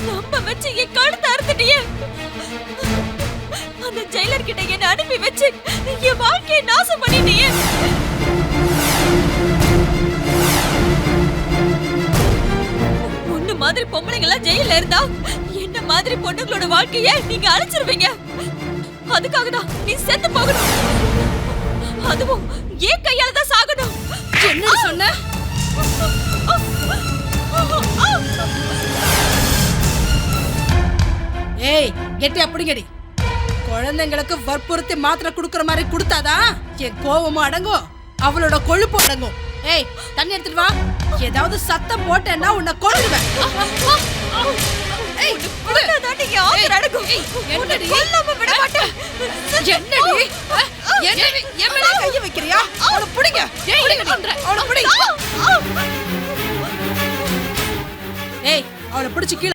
நம்ப வச்சு என் கழுத்தை அறுத்துட்டியே. அந்த ஜெயிலர் கிட்ட என்ன அனுப்பி வச்சு என் வாழ்க்கையை நாசம் பண்ணிட்டியே. உன்ன மாதிரி பொம்பளைங்க எல்லாம் ஜெயில இருந்தா என்ன மாதிரி பொண்ணுங்களோட வாழ்க்கைய நீங்க அழிச்சிருவீங்க. அதுக்காக தான் நீ செத்து போகணும். அதுவும் ஏன் கையால தான் சாகணும். என்ன சொன்ன? ஏய், கெட்டி அப்படிங்கடி. குழந்தைங்களுக்கு வற்புறுத்தி மாத்திரை குடுக்கற மாதிரி குடுத்தாதான் என் கோவமும் அடங்கும், அவளோட கொழுப்பு அடங்கும். ஏய், தண்ணி எடுத்துட்டு வா. ஏதாவது சத்தம் போட்டேன்னா உன்னை கொல்லுவேன். ஏய், என்னடி என்னடி? கொல்லாம விட மாட்டேன். என்னடி? என்னடி? என் மேல கைய வைக்கிறியா? அவளை பிடிங்க. அவளை பிடி. ஏய், அவளை பிடிச்சு கீழே